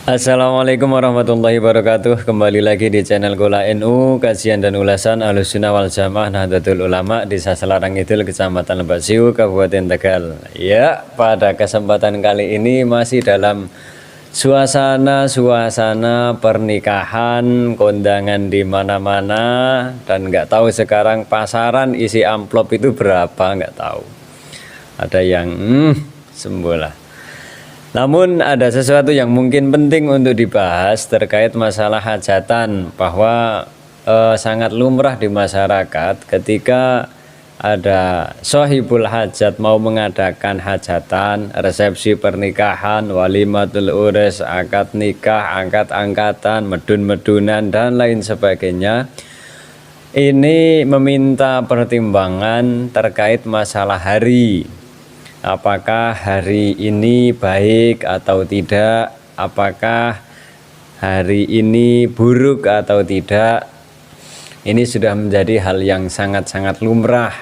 Assalamualaikum warahmatullahi wabarakatuh. Kembali lagi di channel Gola NU, kajian dan ulasan Ahlussunnah wal Jamaah Nahdlatul Ulama di Sasalarang Kidul, Kecamatan Lebak Siu, Kabupaten Tegal. Ya, pada kesempatan kali ini masih dalam suasana pernikahan, kondangan di mana-mana, dan nggak tahu sekarang pasaran isi amplop itu berapa, nggak tahu. Ada yang sembola. Namun ada sesuatu yang mungkin penting untuk dibahas terkait masalah hajatan, bahwa sangat lumrah di masyarakat ketika ada sohibul hajat mau mengadakan hajatan, resepsi pernikahan, walimatul ures, akad nikah, angkat-angkatan, medun-medunan, dan lain sebagainya. Ini meminta pertimbangan terkait masalah hari. Apakah hari ini baik atau tidak? Apakah hari ini buruk atau tidak? Ini sudah menjadi hal yang sangat-sangat lumrah.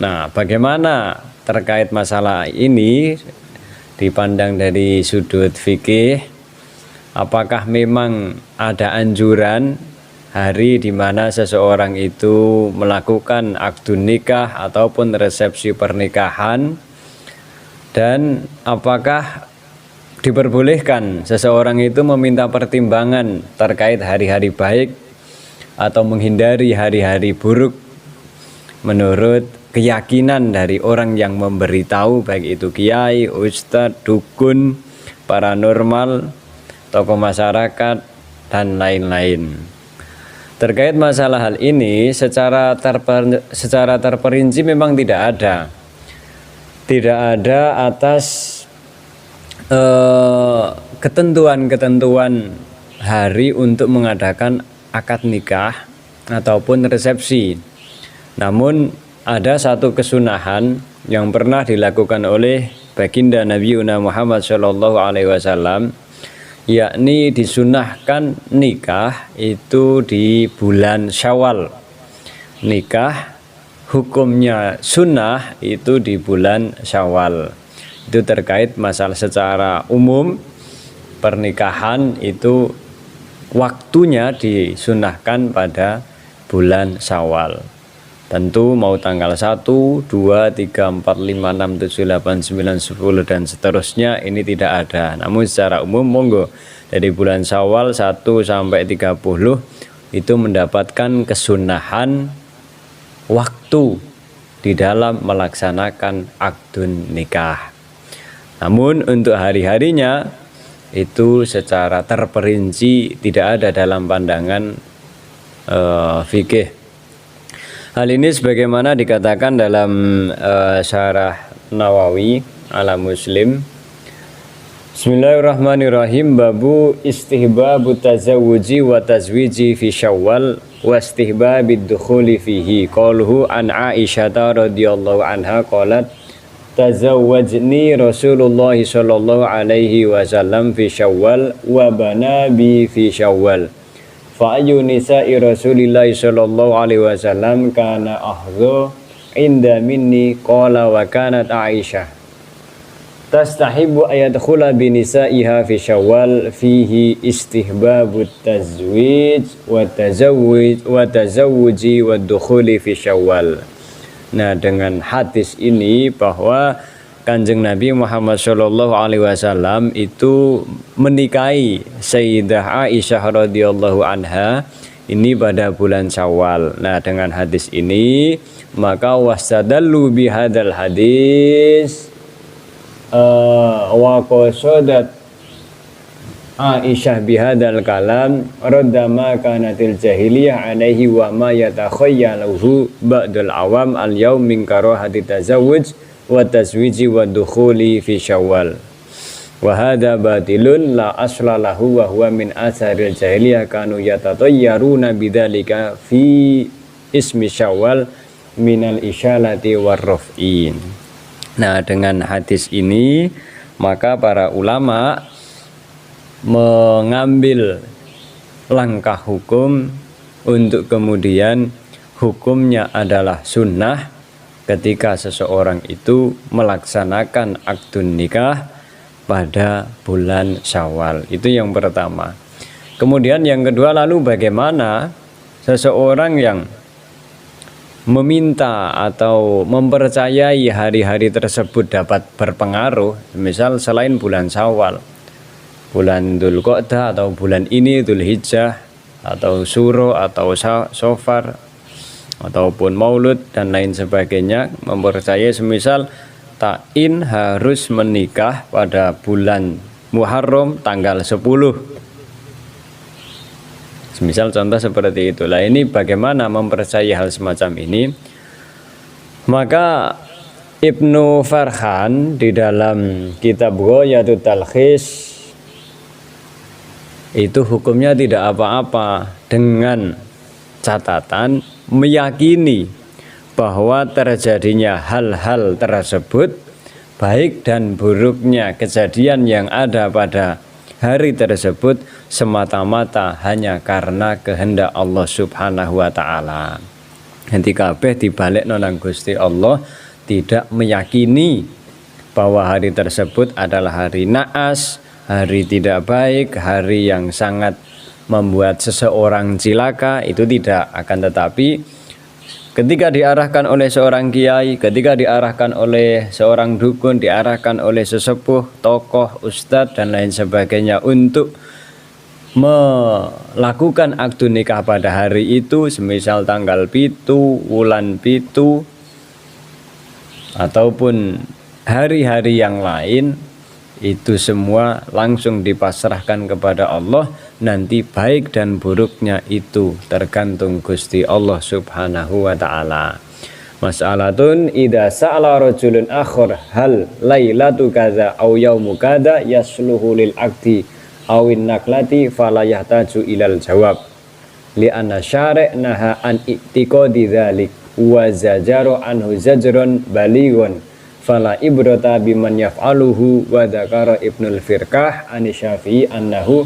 Nah, bagaimana terkait masalah ini dipandang dari sudut fikih? Apakah memang ada anjuran hari di mana seseorang itu melakukan akdun nikah ataupun resepsi pernikahan? Dan apakah diperbolehkan seseorang itu meminta pertimbangan terkait hari-hari baik atau menghindari hari-hari buruk menurut keyakinan dari orang yang memberitahu, baik itu kiai, ustadz, dukun, paranormal, tokoh masyarakat, dan lain-lain. Terkait masalah hal ini secara terperinci memang tidak ada atas ketentuan-ketentuan hari untuk mengadakan akad nikah ataupun resepsi. Namun ada satu kesunahan yang pernah dilakukan oleh baginda Nabi Muhammad SAW, yakni disunahkan nikah itu di bulan Syawal. Nikah hukumnya sunnah itu di bulan Syawal. Itu terkait masalah secara umum pernikahan itu waktunya disunahkan pada bulan Syawal. Tentu mau tanggal 1, 2, 3, 4, 5, 6, 7, 8, 9, 10 dan seterusnya ini tidak ada. Namun secara umum monggo dari bulan Syawal 1 sampai 30 itu mendapatkan kesunahan waktu di dalam melaksanakan akdun nikah. Namun untuk hari-harinya itu secara terperinci tidak ada dalam pandangan fikih. Hal ini sebagaimana dikatakan dalam syarah Nawawi ala Muslim. Bismillahirrahmanirrahim. Babu istihbabu tazawuji wa tazwiji fi Syawal wa istihbabid dukhuli fihi. Qaluhu an Aisyah radhiyallahu anha qalat tazawwajni Rasulullah sallallahu alaihi wasallam fi Syawal wa bana bi fi Syawal. Fa ayu nisa'i Rasulillah sallallahu alaihi wasallam kana ahdhu inda minni qala wa kanat Aisyah tastahibu ayadkhula binisa'iha fi Syawal fihi istihbabut tazwij wa tazawuji wa dukhuli fi Syawal. Nah, dengan hadis ini bahwa Kanjeng Nabi Muhammad sallallahu alaihi wasallam itu menikahi Sayyidah Aisyah radhiyallahu anha ini pada bulan Syawal. Nah, dengan hadis ini maka wastadallu bihadzal hadis wa qasadat Aisyah bihadzal kalam raddama kanatil jahiliyah alaihi wa ma yatakhayyaluhu ba'dul awam al yaum min karahati tazawuj wa tazwiji wa dukhuli fi Syawal. Wa hadza batilun la asla lahu wa huwa min atharil jahiliyah kanu yatatayyaruna bidzalika fi ismi Syawal minal isyalati warraf'in. Nah, dengan hadis ini maka para ulama mengambil langkah hukum untuk kemudian hukumnya adalah sunnah ketika seseorang itu melaksanakan akdun nikah pada bulan Syawal. Itu yang pertama. Kemudian yang kedua, lalu bagaimana seseorang yang meminta atau mempercayai hari-hari tersebut dapat berpengaruh, misal selain bulan Syawal, bulan Dzulqa'dah atau bulan ini Dzulhijjah atau Syuro atau Safar ataupun Maulud dan lain sebagainya, mempercayai semisal ta'in harus menikah pada bulan Muharram tanggal 10. Misal contoh seperti itulah. Ini bagaimana mempercayai hal semacam ini? Maka Ibnu Farhan di dalam kitab Ghayatul Talkhis itu hukumnya tidak apa-apa, dengan catatan meyakini bahwa terjadinya hal-hal tersebut, baik dan buruknya kejadian yang ada pada hari tersebut semata-mata hanya karena kehendak Allah Subhanahu wa taala. Nanti kabeh dibalik nang Gusti Allah, tidak meyakini bahwa hari tersebut adalah hari naas, hari tidak baik, hari yang sangat membuat seseorang cilaka, itu tidak. Akan tetapi ketika diarahkan oleh seorang kiai, ketika diarahkan oleh seorang dukun, diarahkan oleh sesepuh, tokoh, ustadz dan lain sebagainya untuk melakukan akad nikah pada hari itu, semisal tanggal pitu, wulan pitu, ataupun hari-hari yang lain, itu semua langsung dipasrahkan kepada Allah. Nanti baik dan buruknya itu tergantung Gusti Allah Subhanahu wa ta'ala. Mas'alatun idza sa'ala rajulun akhar hal lailatu kadza aw yaumu kadza yasluhu lil aqdi awin naklati fala yahtaju ilal jawab li'anna syari' naha an i'tiqadi dzalik wa zajaru anhu zajrun balighun fala ibrata biman yaf'aluhu. Wa dzakara Ibnul Firqah an Syafi'i annahu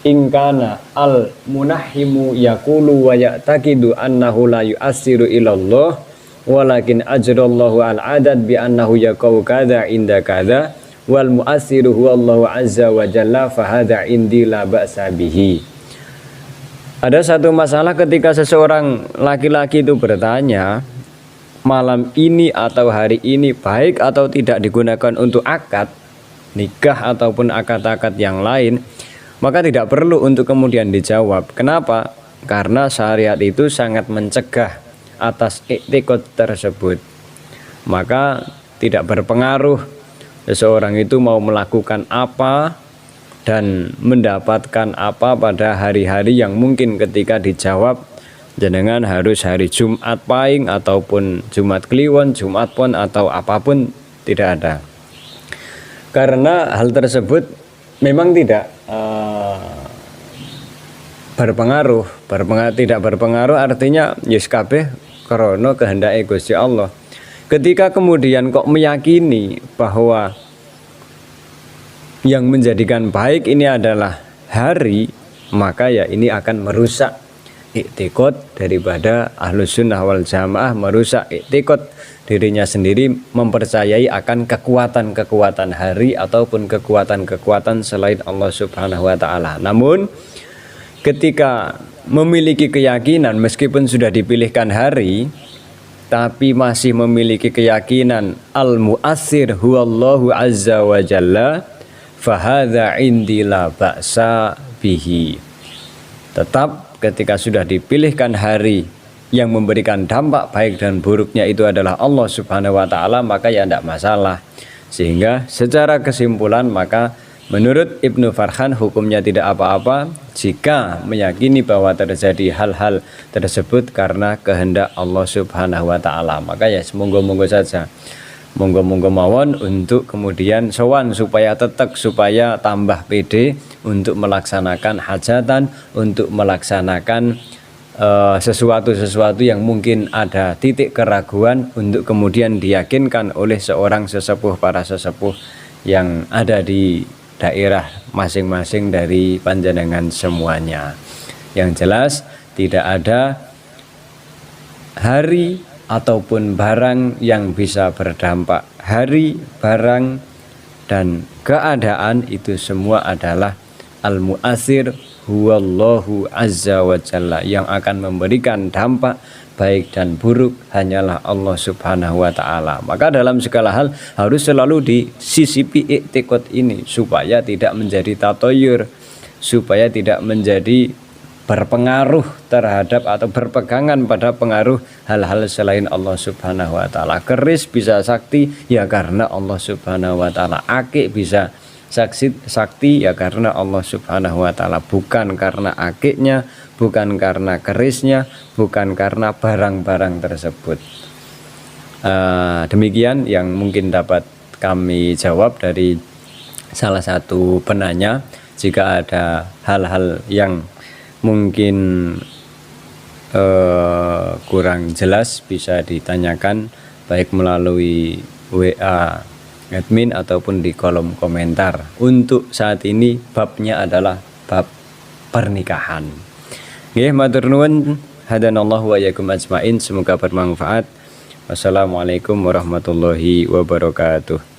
in kana al munahhimu yaqulu wa ya'taqidu annahu la yu'assiru ila Allah walakin ajrallahu al adad bi annahu yaqau kadza inda kadza wal mu'assiru huwa Allah azza wa jalla fa hadza indi la ba'sa bihi. Ada satu masalah ketika seseorang laki-laki itu bertanya, malam ini atau hari ini baik atau tidak digunakan untuk akad nikah ataupun akad-akad yang lain, maka tidak perlu untuk kemudian dijawab. Kenapa? Karena syariat itu sangat mencegah atas iktikad tersebut. Maka tidak berpengaruh seseorang itu mau melakukan apa dan mendapatkan apa pada hari-hari yang mungkin ketika dijawab jenengan harus hari Jumat Pahing ataupun Jumat Kliwon, Jumat Pon atau apapun, tidak ada. Karena hal tersebut memang tidak tidak berpengaruh artinya yes kabeh krana kehendake Gusti Allah. Ketika kemudian kok meyakini bahwa yang menjadikan baik ini adalah hari, maka ya ini akan merusak iktikad daripada Ahlus Sunnah wal Jamaah, merusak iktikad dirinya sendiri, mempercayai akan kekuatan-kekuatan hari ataupun kekuatan-kekuatan selain Allah Subhanahu wa taala. Namun ketika memiliki keyakinan meskipun sudah dipilihkan hari, tapi masih memiliki keyakinan al-mu'assir huwallahu azza wa jalla, fahadha indi la ba'sa bihi. Tetap ketika sudah dipilihkan hari yang memberikan dampak baik dan buruknya itu adalah Allah Subhanahu wa taala, maka ya tidak masalah. Sehingga secara kesimpulan maka menurut Ibnu Farhan hukumnya tidak apa-apa jika meyakini bahwa terjadi hal-hal tersebut karena kehendak Allah Subhanahu wa taala. Maka ya monggo-monggo saja. Monggo-monggo mawon untuk kemudian sowan supaya tetek, supaya tambah pede untuk melaksanakan hajatan, untuk melaksanakan sesuatu-sesuatu yang mungkin ada titik keraguan, untuk kemudian diyakinkan oleh seorang sesepuh, para sesepuh yang ada di daerah masing-masing dari panjenengan semuanya. Yang jelas tidak ada hari ataupun barang yang bisa berdampak hari, barang dan keadaan itu semua adalah al-mu'athir huwallahu azza wa jalla, yang akan memberikan dampak baik dan buruk hanyalah Allah subhanahu wa ta'ala. Maka dalam segala hal harus selalu disisipi i'tiqad ini supaya tidak menjadi tatoyur, supaya tidak menjadi berpengaruh terhadap atau berpegangan pada pengaruh hal-hal selain Allah subhanahu wa ta'ala. Keris bisa sakti ya karena Allah subhanahu wa ta'ala. Akik bisa sakti ya karena Allah subhanahu wa ta'ala, bukan karena akiknya, bukan karena kerisnya, bukan karena barang-barang tersebut. Demikian yang mungkin dapat kami jawab dari salah satu penanya. Jika ada hal-hal yang mungkin kurang jelas bisa ditanyakan baik melalui WA admin ataupun di kolom komentar. Untuk saat ini babnya adalah bab pernikahan. Nggih, matur nuwun, hadanallahu wa iyyakum ajmain, semoga bermanfaat. Wassalamualaikum warahmatullahi wabarakatuh.